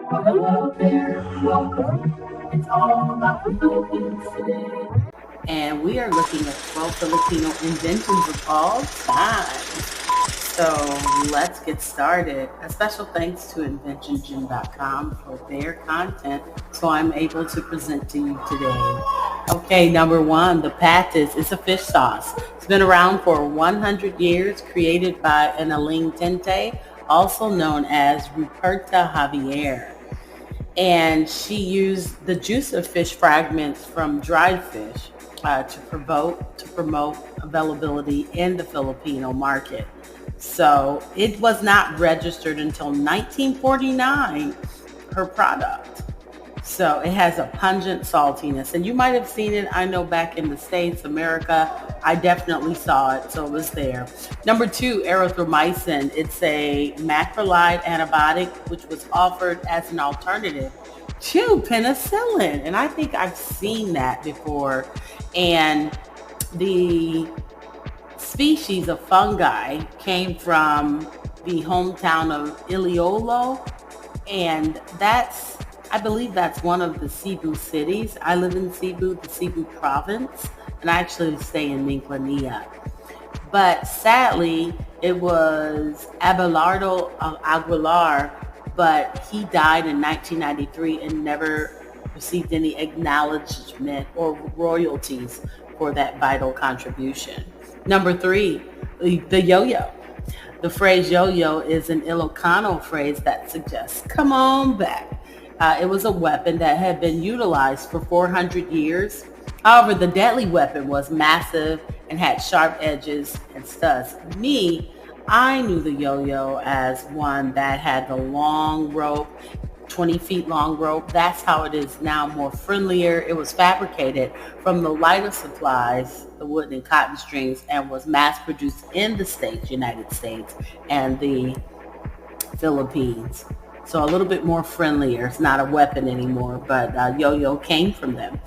Hello there, welcome. It's all about the Philippines today. And we are looking at 12 Filipino inventions of all time. So let's get started. A special thanks to InventionGym.com for their content so I'm able to present to you today. Okay, number one, the patis is a fish sauce. It's been around for 100 years, created by an Aling Tente, also known as Ruperta Javier. And she used the juice of fish fragments from dried fish to promote availability in the Filipino market. So it was not registered until 1949, her product. So it has a pungent saltiness. And you might have seen it, I know, back in the States, America. I definitely saw it, so it was there. Number two, erythromycin. It's a macrolide antibiotic, which was offered as an alternative to penicillin. And I think I've seen that before. And the species of fungi came from the hometown of Iloilo, and I believe that's one of the Cebu cities. I live in Cebu, the Cebu province, and I actually stay in Minclinea. But sadly, it was Abelardo Aguilar, but he died in 1993 and never received any acknowledgement or royalties for that vital contribution. Number three, the yo-yo. The phrase yo-yo is an Ilocano phrase that suggests, come on back. It was a weapon that had been utilized for 400 years. However, the deadly weapon was massive and had sharp edges and studs. I knew the yo-yo as one that had the long rope, 20 feet long rope. That's how it is now, more friendlier. It was fabricated from the lighter supplies, the wood and cotton strings, and was mass produced in the States, United States, and the Philippines. So a little bit more friendlier. It's not a weapon anymore, but yo-yo came from them.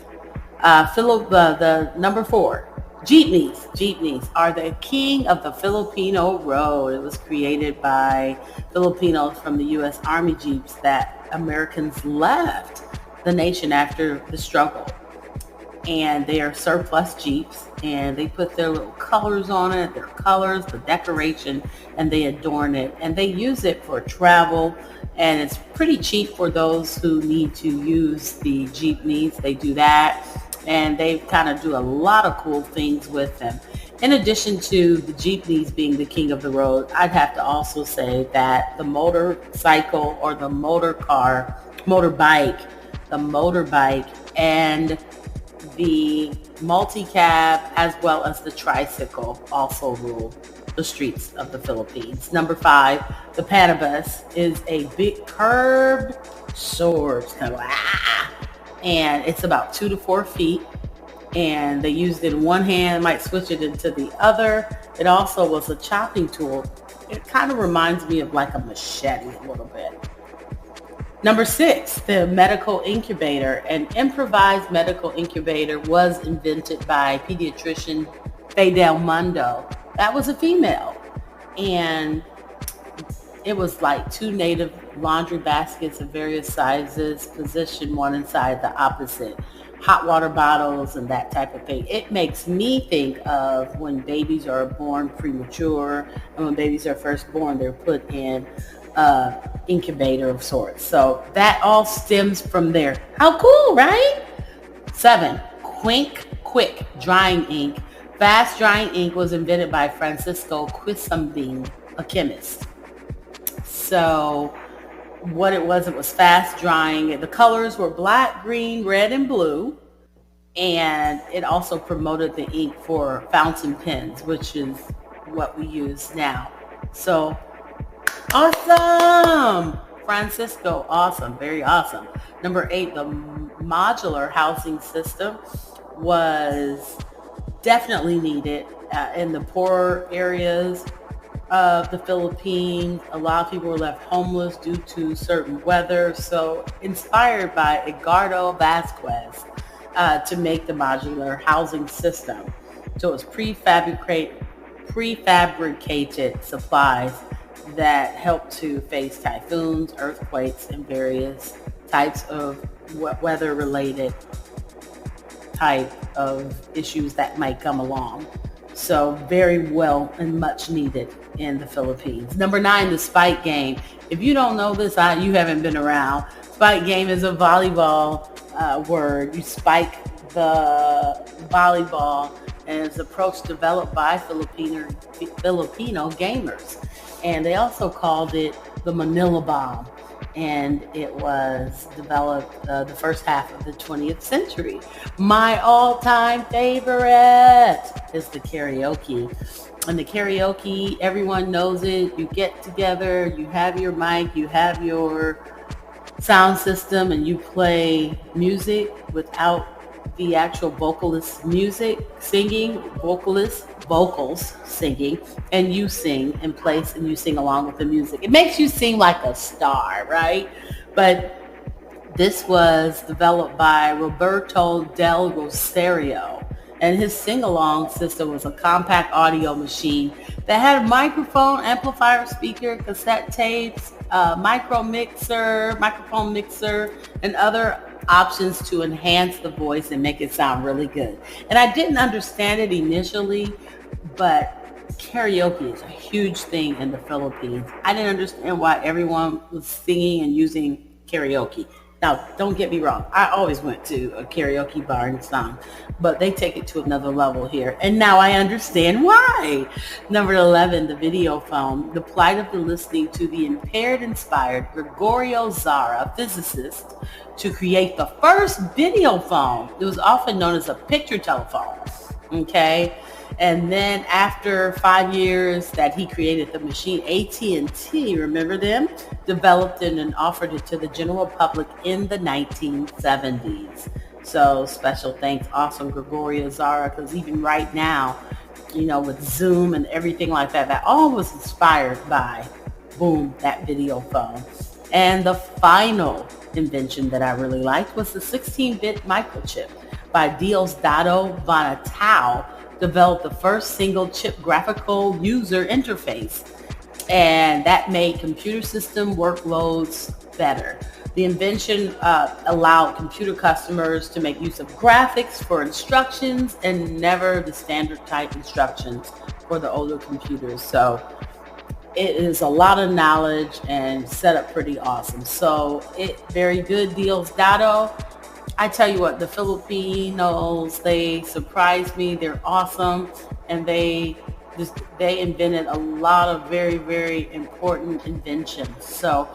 The number four, jeepneys. Jeepneys are the king of the Filipino road. It was created by Filipinos from the U.S. Army Jeeps that Americans left the nation after the struggle. And they are surplus Jeeps, and they put their little colors on it, their colors, the decoration, and they adorn it. And they use it for travel, and it's pretty cheap for those who need to use the jeepneys. They do that, and they kind of do a lot of cool things with them. In addition to the jeepneys being the king of the road, I'd have to also say that the motorcycle or the motorbike, and the multi-cab as well as the tricycle also rule the streets of the Philippines. Number five, the panabus is a big curved sword. And it's about 2 to 4 feet. And they used it in one hand, might switch it into the other. It also was a chopping tool. It kind of reminds me of like a machete a little bit. Number six, the medical incubator. An improvised medical incubator was invented by pediatrician Faye Del Mundo. That was a female. And it was like 2 native laundry baskets of various sizes, positioned one inside the opposite. Hot water bottles and that type of thing. It makes me think of when babies are born premature, and when babies are first born, they're put in incubator of sorts. So that all stems from there. How cool, right? 7, quick drying ink. Fast drying ink was invented by Francisco Quisambing, a chemist. So what it was fast drying. The colors were black, green, red, and blue. And it also promoted the ink for fountain pens, which is what we use now. So awesome! Francisco, awesome, very awesome. Number 8, the modular housing system was definitely needed in the poorer areas of the Philippines. A lot of people were left homeless due to certain weather. So inspired by Edgardo Vasquez to make the modular housing system. So it was prefabricated supplies that help to face typhoons, earthquakes, and various types of weather-related type of issues that might come along. So very well and much needed in the Philippines. Number 9, the spike game. If you don't know this, you haven't been around. Spike game is a volleyball word. You spike the volleyball, and it's an approach developed by Filipino gamers. And they also called it the Manila bomb. And it was developed the first half of the 20th century. My all-time favorite is the karaoke. And the karaoke, everyone knows it. You get together, you have your mic, you have your sound system, and you play music without the actual vocalist vocals singing, and you sing in place and you sing along with the music. It makes you sing like a star, right? But this was developed by Roberto Del Rosario, and his sing-along system was a compact audio machine that had a microphone, amplifier, speaker, cassette tapes, microphone mixer, and other options to enhance the voice and make it sound really good. And I didn't understand it initially, but karaoke is a huge thing in the Philippines. I didn't understand why everyone was singing and using karaoke. Now, don't get me wrong. I always went to a karaoke bar and sung, but they take it to another level here. And now I understand why. Number 11, the video phone. The plight of the listening to the impaired inspired Gregorio Zara, physicist, to create the first video phone. It was often known as a picture telephone. Okay. And then after 5 years that he created the machine, AT&T, remember them, developed it and offered it to the general public in the 1970s. So special thanks, awesome Gregorio Zara, because even right now, with Zoom and everything like that, that all was inspired by, boom, that video phone. And the final invention that I really liked was the 16-bit microchip by Diosdado Bonatao, developed the first single chip graphical user interface, and that made computer system workloads better. The invention allowed computer customers to make use of graphics for instructions and never the standard type instructions for the older computers. So it is a lot of knowledge and set up pretty awesome. So very good, Diosdado. I tell you what, the Filipinos, they surprised me. They're awesome. And they invented a lot of very, very important inventions. So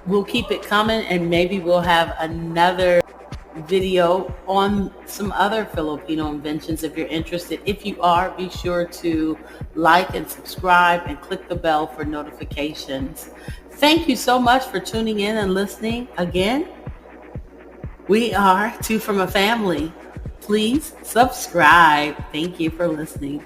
we'll keep it coming, and maybe we'll have another video on some other Filipino inventions if you're interested. If you are, be sure to like and subscribe and click the bell for notifications. Thank you so much for tuning in and listening again. We are Two from a Family. Please subscribe. Thank you for listening.